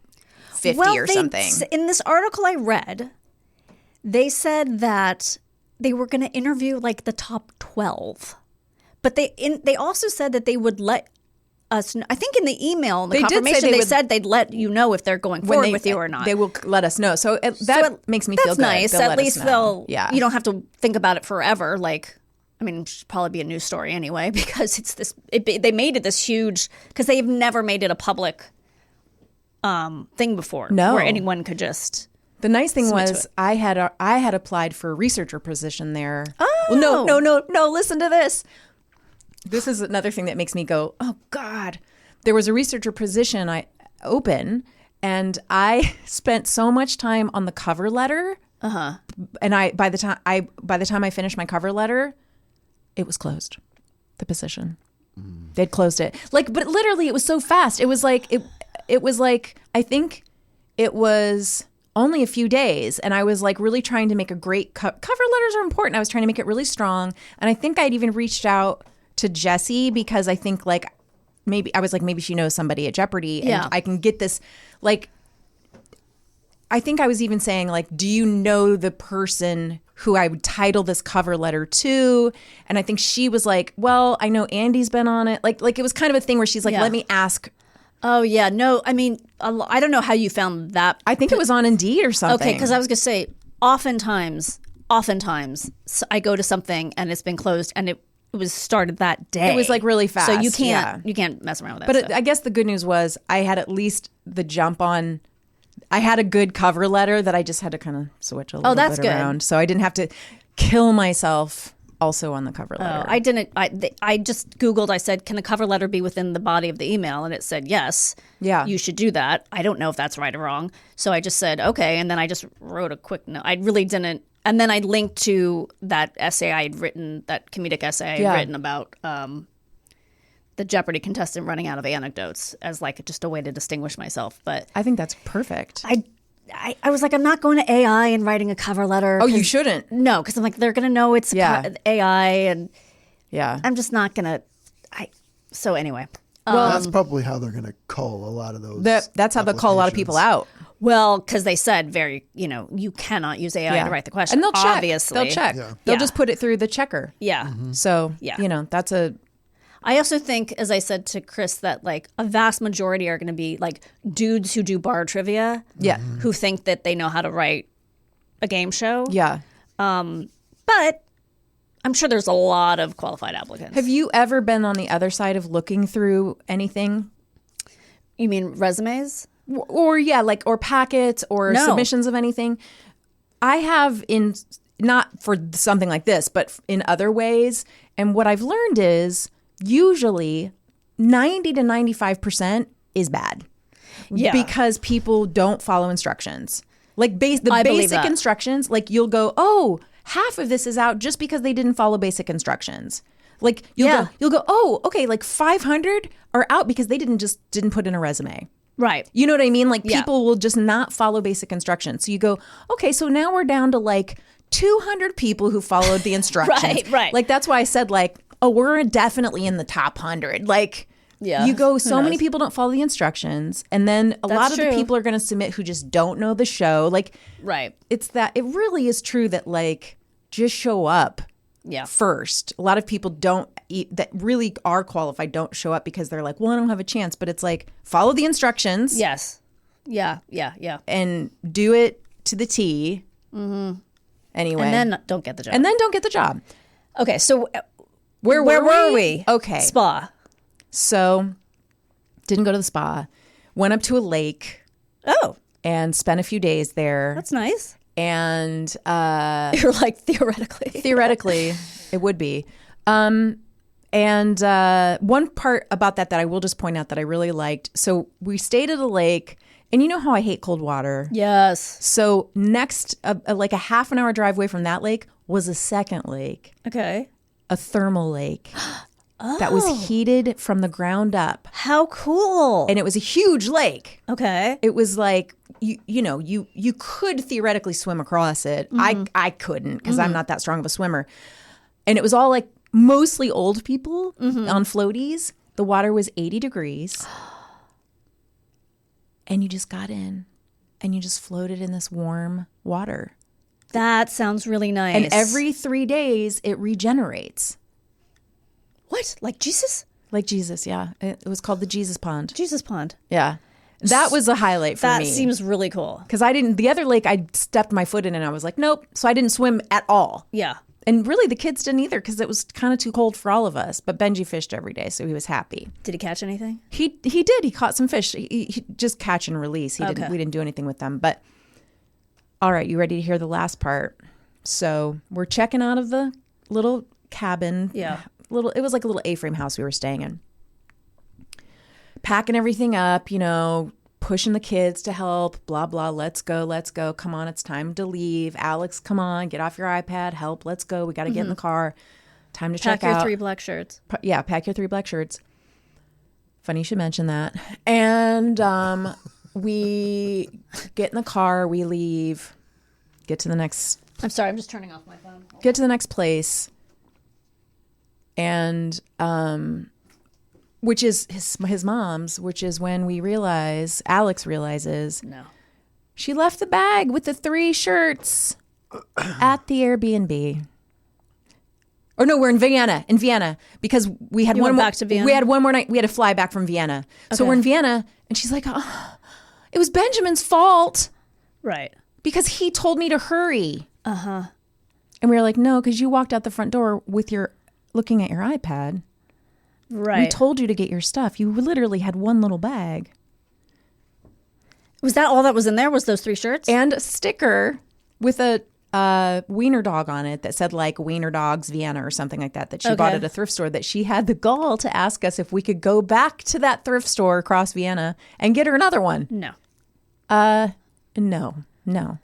50 or something. In this article I read, they said that they were going to interview like the top 12. But they also said that they would let us know. I think in the email, the They did say confirmation, they they would- said they'd let you know if they're going forward with you or not. They will let us know. So that makes me feel good. That's nice. They'll At let us least know. they'll, Yeah. you don't have to think about it forever. Like, I mean, it should probably be a news story anyway, because it's this, they made it this huge, because they've never made it a public thing before. No. Where anyone could just. The nice thing Submit to was it. I had applied for a researcher position there. Oh. Well, no, listen to this. This is another thing that makes me go, oh God. There was a researcher position open, and I spent so much time on the cover letter. And by the time I finished my cover letter, it was closed. The position. They'd closed it. Like, but literally it was so fast. It was like I think it was only a few days, and I was like really trying to make a great cover letters are important. I was trying to make it really strong, and I think I'd even reached out to Jessie because I think like maybe she knows somebody at Jeopardy, and Yeah. I can get this. Like, I think I was even saying like, do you know the person who I would title this cover letter to? And I think she was like, well, I know Andy's been on it. Like it was kind of a thing where she's like, Yeah. let me ask. Oh, yeah. No, I mean, I don't know how you found that. I think it was on Indeed or something. Okay, because I was going to say, oftentimes, I go to something and it's been closed and it was started that day. It was, like, really So fast, you can't yeah. you can't mess around with that But stuff. I guess the good news was I had at least the jump on. I had a good cover letter that I just had to kind of switch a little that's bit good. around. So I didn't have to kill myself also on the cover letter. I didn't. I just Googled. I said, "Can a cover letter be within the body of the email?" And it said yes. Yeah. you should do that. I don't know if that's right or wrong. So I just said okay, and then I just wrote a quick note. I really didn't. And then I linked to that essay I had written, that comedic essay I had Yeah. written about the Jeopardy contestant running out of anecdotes as like just a way to distinguish myself. But I think that's perfect. I was like, I'm not going to AI and writing a cover letter. Oh, you 'cause- shouldn't. No, because I'm like, they're going to know it's Yeah. AI, and Yeah. I'm just not going to. So anyway. That's probably how they're going to cull a lot of those. That's how they'll call a lot of people applications. out. Well, because they said you cannot use AI to write the question. And they'll check. Obviously. They'll check. Yeah. They'll Yeah. just put it through the checker. Yeah. So, Yeah. that's a. I also think, as I said to Chris, that like a vast majority are going to be like dudes who do bar trivia. Yeah. Who think that they know how to write a game show. Yeah. But I'm sure there's a lot of qualified applicants. Have you ever been on the other side of looking through anything? You mean resumes? Or packets or No. submissions of anything? I have not for something like this, but in other ways. And what I've learned is usually 90 to 95% is bad. Yeah. Because people don't follow instructions. Like I believe basic that. instructions, like you'll go, oh, half of this is out just because they didn't follow basic instructions. Like you'll go, oh, okay, like 500 are out because they didn't put in a resume. Right. You know what I mean? Like Yeah. people will just not follow basic instructions. So you go, okay, so now we're down to like 200 people who followed the instructions. Right. Like that's why I said like, oh, we're definitely in the top 100. Like Yeah, you go, who so many knows? people don't follow the instructions. And then a lot of the true. people are going to submit who just don't know the show. Like Right. it's that it really is true that like just show up Yeah. first. A lot of people that really are qualified don't show up because they're like, well, I don't have a chance. But it's like, follow the instructions Yes. Yeah. and do it to the T. Anyway. And then don't get the job. And then don't get the job. okay. So Where were we? Okay. Spa. So didn't go to the spa. Went up to a lake Oh, and spent a few days there. that's nice. And You're like, theoretically, it would be. And one part about that I will just point out that I really liked. So we stayed at a lake, and you know how I hate cold water. Yes. So next, like a half an hour drive away from that lake was a second lake, Okay. a thermal lake that was heated from the ground up. How cool. And it was a huge lake. Okay. It was like, you could theoretically swim across it. I couldn't because I'm not that strong of a swimmer. And it was all like mostly old people on floaties. The water was 80 degrees. And you just got in and you just floated in this warm water. That sounds really nice. And every 3 days it regenerates. What? Like Jesus? Like Jesus, yeah. It was called the Jesus Pond. Jesus Pond. Yeah. That was a highlight for That me. seems really cool. Because the other lake, I stepped my foot in and I was like, nope. So I didn't swim at all. Yeah. And really the kids didn't either because it was kind of too cold for all of us. But Benji fished every day, so he was happy. Did he catch anything? He did. He caught some fish. He just catch and release. We didn't do anything with them. But all right, you ready to hear the last part? So we're checking out of the little cabin. Yeah. It was like a little A-frame house we were staying in. Packing everything up, pushing the kids to help, blah, blah, let's go. Come on, it's time to leave. Alex, come on, get off your iPad, help, let's go. We got to get in the car. Time to check out. Pack your 3 black shirts. Yeah, pack your 3 black shirts. Funny you should mention that. And we get in the car, we leave, get to the next... I'm sorry, I'm just turning off my phone. Get to the next place. And... which is his mom's, which is when Alex realizes No. she left the bag with the 3 shirts at the Airbnb. Or no, we're in Vienna, because we had You one went more, back to Vienna? We had one more night. We had to fly back from Vienna. So Okay. we're in Vienna and she's like, oh, it was Benjamin's fault Right. because he told me to hurry. Uh-huh. And we were like, no, because you walked out the front door with looking at your iPad. Right. We told you to get your stuff. You literally had one little bag. Was that all that was in there? Was those 3 shirts? And a sticker with a wiener dog on it that said like Wiener Dogs Vienna or something like that she bought at a thrift store, that she had the gall to ask us if we could go back to that thrift store across Vienna and get her another one. No. No.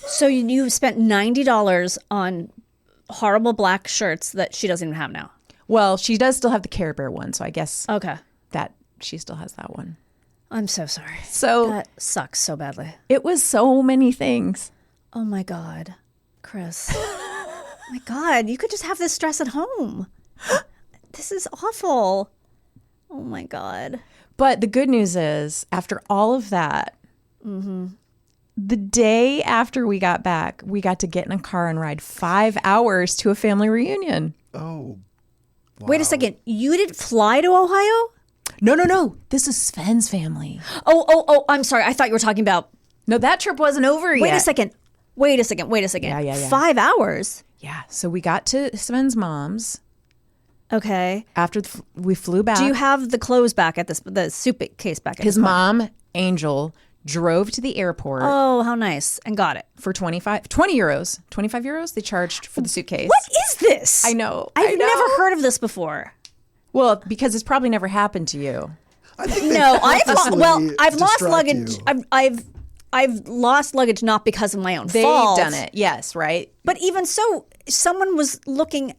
So you spent $90 on horrible black shirts that she doesn't even have now. Well, she does still have the Care Bear one, so I guess Okay. that she still has that one. I'm so sorry. So That sucks so badly. it was so many things. Oh my God, Chris. Oh my God, you could just have this dress at home. This is awful. Oh my God. But the good news is, after all of that, the day after we got back, we got to get in a car and ride 5 hours to a family reunion. Oh, Wait a second. You didn't fly to Ohio? No. This is Sven's family. Oh, I'm sorry. I thought you were talking about. No, that trip wasn't over yet. Wait a second. Yeah. 5 hours. Yeah. So we got to Sven's mom's Okay. after we flew back. Do you have the clothes back at the suitcase back at His this point? mom, Angel, drove to the airport Oh, how nice. And got it. for 20 euros. 25 euros they charged for the suitcase. What is this? I know. I've never heard of this before. Well, because it's probably never happened to you. I think they No, purposely I've lost distract luggage. you. I've lost luggage not because of my own They've fault. done it. Yes, right? But even so, if someone was looking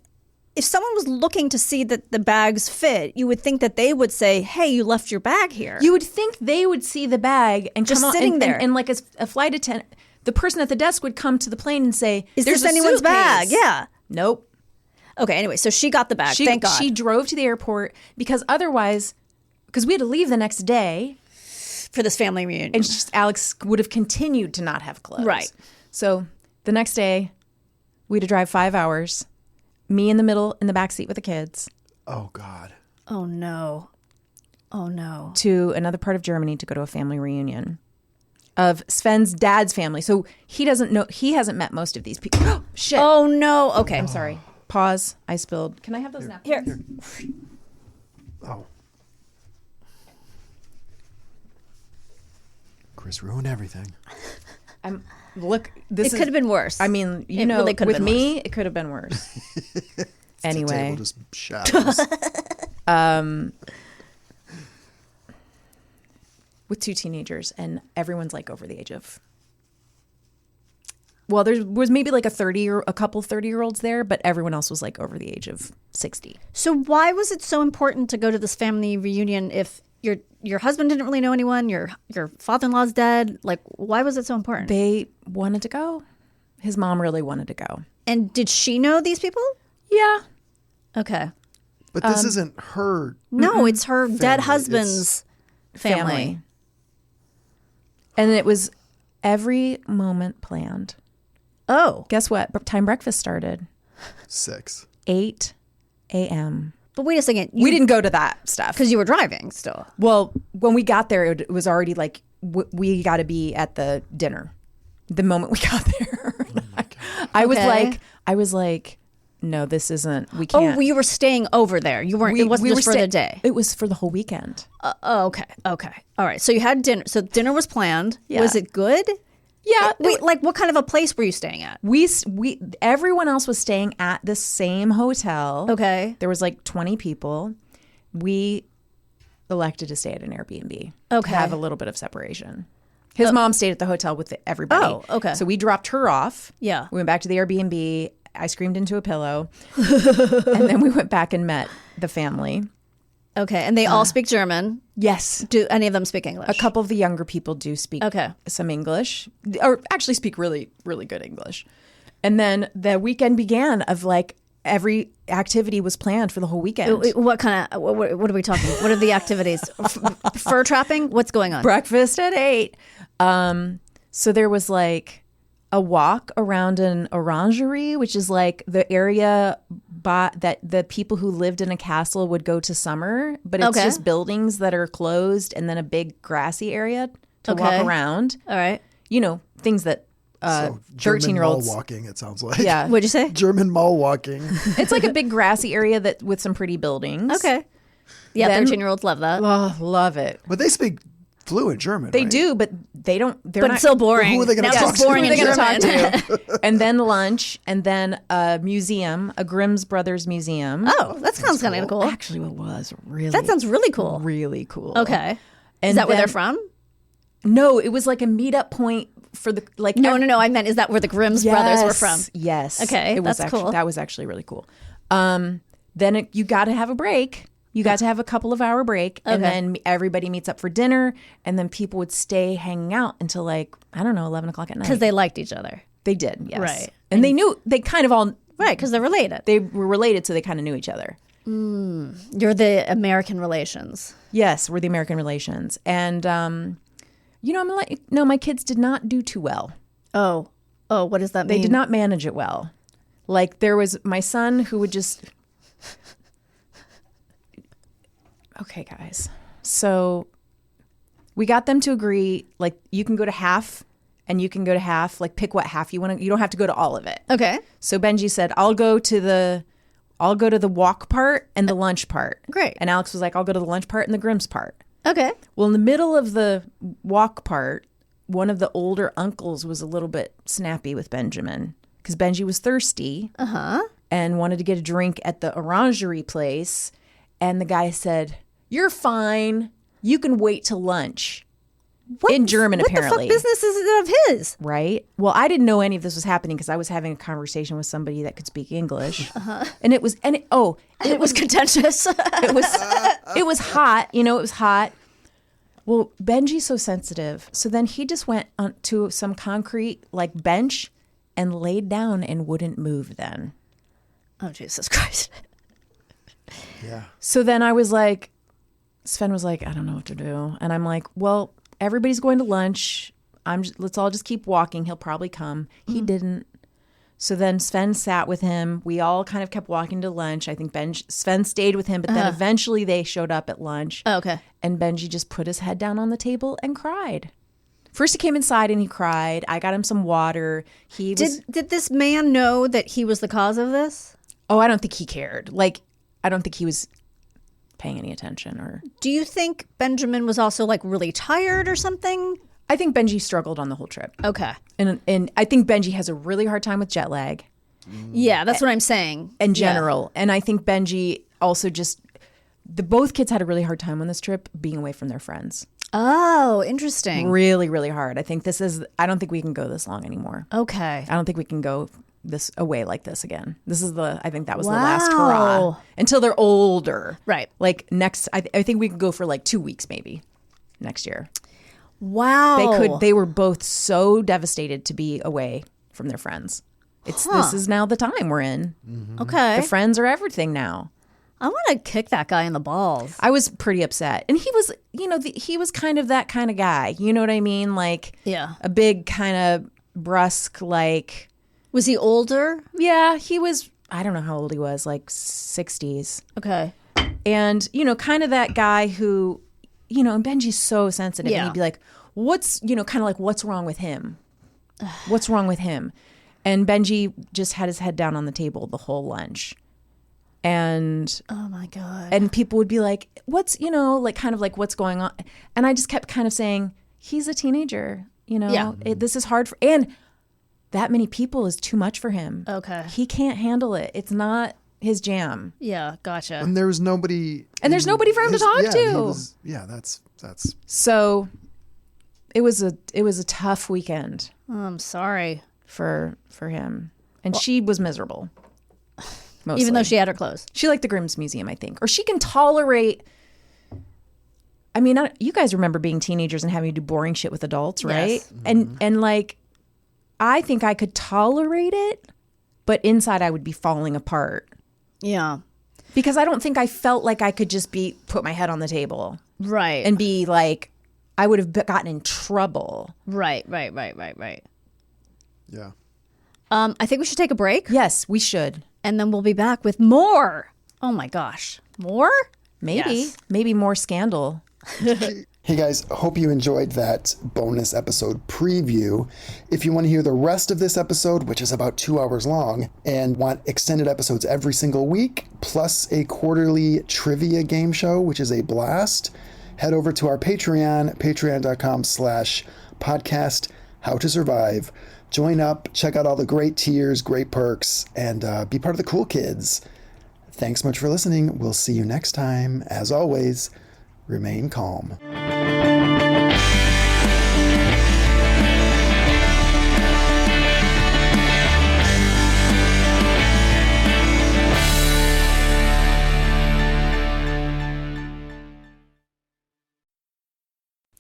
to see that the bags fit, you would think that they would say, "Hey, you left your bag here." You would think they would see the bag and Just come on, sitting and, there. and like a flight attendant, the person at the desk would come to the plane and say, Is "There's this a anyone's bag? suitcase." Yeah. Nope. Okay. Anyway, so she got the bag. Thank God. She drove to the airport because otherwise, because we had to leave the next day, for this family reunion. and Alex would have continued to not have clothes. Right. So the next day, we had to drive 5 hours. Me in the middle, in the back seat with the kids, Oh God. Oh no. to another part of Germany to go to a family reunion of Sven's dad's family. So he doesn't know, he hasn't met most of these people. Oh, shit. Oh no. Okay. I'm sorry. Pause. I spilled. Can I have those napkins? Here. Oh. Chris ruined everything. look, this It could have been worse. I mean, It really could have with been me, it could have been worse. The Anyway, table just shatters. with 2 teenagers, and everyone's like over the age of. Well, there was maybe like a couple 30-year-olds there, but everyone else was like over the age of 60. So why was it so important to go to this family reunion if your husband didn't really know anyone, your father-in-law's dead? Like, why was it so important? They wanted to go. His mom really wanted to go. And did she know these people? Yeah. Okay. But this isn't her. No, it's her dead Family. husband's family. And it was every moment planned. Oh. Guess what? Time breakfast started 6. 8 a.m. But wait a second. We didn't go to that stuff. Because you were driving still. Well, when we got there, it was already like we got to be at the dinner. The moment we got there, I was like, no, this isn't. We can't. Oh, you were staying over there. You weren't. It wasn't just for the day. It was for the whole weekend. Okay. All right. So you had dinner. So dinner was planned. Yeah. Was it good? Yeah. Wait, like what kind of a place were you staying at? We everyone else was staying at the same hotel. Okay. There was like 20 people. We elected to stay at an Airbnb. Okay. To have a little bit of separation. His mom stayed at the hotel with everybody. Oh, okay. So we dropped her off. Yeah. We went back to the Airbnb. I screamed into a pillow. And then we went back and met the family. Okay. And they all speak German. Yes. Do any of them speak English? A couple of the younger people do speak some English, or actually speak really, really good English. And then the weekend began of like every activity was planned for the whole weekend. What kind of, what are we talking? What are the activities? Fur trapping? What's going on? Breakfast at 8. So there was like a walk around an orangery, which is like the area that the people who lived in a castle would go to summer, but it's just buildings that are closed and then a big grassy area to walk around. All right. You know, things that So German 13-year-olds. mall walking, it sounds like. Yeah. What'd you say? German mall walking. It's like a big grassy area that with some pretty buildings. Okay. Yeah, Then- 13-year-olds love that. Oh, love it. But they speak fluent German. They right? do, but they don't. They're But not. it's still boring. Who are they gonna Now talk it's to? boring Who are in they gonna German. talk to? And then lunch, and then a museum, a Grimm's Brothers museum. Oh, that sounds kind of cool. Actually, it was really. That sounds really cool. really cool. Okay. And Is that where then- they're from? No, it was like a meetup point for the like. No. I meant, is that where the Grimm's brothers were from? Yes. Okay, It was that's actually, cool. That was actually really cool. Then you got to have a break. You got to have a couple of hour break, and then everybody meets up for dinner, and then people would stay hanging out until like, I don't know, 11 o'clock at night. Because they liked each other. They did, yes. Right. And they knew, they kind of all, Right, because they're related. they were related, so they kind of knew each other. You're the American relations. Yes, we're the American relations. And, I'm going to let you know, my kids did not do too well. Oh, what does that They mean? did not manage it well. Like there was my son who would just. Okay, guys. So we got them to agree, like you can go to half and you can go to half, like pick what half you want to, you don't have to go to all of it. Okay. So Benji said, I'll go to the walk part and the lunch part. Great. And Alex was like, I'll go to the lunch part and the Grimm's part. Okay. Well, in the middle of the walk part, one of the older uncles was a little bit snappy with Benjamin because Benji was thirsty and wanted to get a drink at the orangery place. And the guy said, "You're fine. You can wait till lunch." In German, apparently. What the fuck business is it of his? Right? Well, I didn't know any of this was happening because I was having a conversation with somebody that could speak English. And it was contentious. it was hot. You know, it was hot. Well, Benji's so sensitive. So then he just went to some concrete like bench and laid down and wouldn't move then. Oh, Jesus Christ. Yeah. So then I was like, Sven was like, I don't know what to do. And I'm like, well, everybody's going to lunch. Let's all just keep walking. He'll probably come. He didn't. So then Sven sat with him. We all kind of kept walking to lunch. I think Sven stayed with him, but then eventually they showed up at lunch. Oh, okay. And Benji just put his head down on the table and cried. First he came inside and he cried. I got him some water. Did this man know that he was the cause of this? Oh, I don't think he cared. Like, I don't think he was paying any attention or. Do you think Benjamin was also like really tired or something? I think Benji struggled on the whole trip. Okay. And I think Benji has a really hard time with jet lag Yeah, that's what I'm saying. in general. And I think Benji also just, both kids had a really hard time on this trip being away from their friends. Oh, interesting. Really, really hard. I don't think we can go this long anymore. Okay. I don't think we can go this away like this again. I think that was the last hurrah until they're older. Right. Like I think we could go for like 2 weeks maybe next year. Wow. They were both so devastated to be away from their friends. This is now the time we're in. Okay. The friends are everything now. I want to kick that guy in the balls. I was pretty upset. And he was, he was kind of that kind of guy. You know what I mean? Like a big kind of brusque, like. Was he older? Yeah, he was, I don't know how old he was, like 60s. Okay. And, kind of that guy who, and Benji's so sensitive. Yeah. And he'd be like, what's wrong with him? What's wrong with him? And Benji just had his head down on the table the whole lunch. And oh my God. And people would be like, what's what's going on? And I just kept kind of saying, he's a teenager, this is hard and that many people is too much for him. Okay. He can't handle it. It's not his jam. Yeah, gotcha. And there was nobody. And there's nobody for him to talk to. That's. So it was a tough weekend. Oh, I'm sorry. For him. And she was miserable. Mostly. Even though she had her clothes. She liked the Grimm's Museum, I think. Or she can tolerate. I mean, you guys remember being teenagers and having to do boring shit with adults, right? Yes. And like, I think I could tolerate it, but inside I would be falling apart. Yeah. Because I don't think I felt like I could just put my head on the table. Right. And be like, I would have gotten in trouble. Right. Yeah. I think we should take a break. Yes, we should. And then we'll be back with more. Oh my gosh. More? Maybe. Yes. Maybe more scandal. Hey guys, hope you enjoyed that bonus episode preview. If you want to hear the rest of this episode, which is about 2 hours long, and want extended episodes every single week, plus a quarterly trivia game show, which is a blast, head over to our Patreon, patreon.com/podcast How to Survive. Join up, check out all the great tiers, great perks, and be part of the cool kids. Thanks so much for listening. We'll see you next time. As always, remain calm.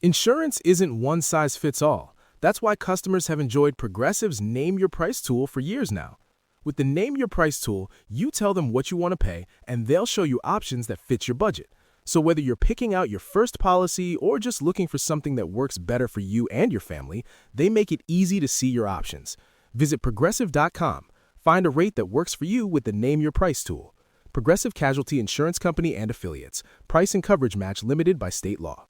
Insurance isn't one size fits all. That's why customers have enjoyed Progressive's Name Your Price tool for years now. With the Name Your Price tool, you tell them what you want to pay, and they'll show you options that fit your budget. So whether you're picking out your first policy or just looking for something that works better for you and your family, they make it easy to see your options. Visit Progressive.com. Find a rate that works for you with the Name Your Price tool. Progressive Casualty Insurance Company and Affiliates. Price and coverage match limited by state law.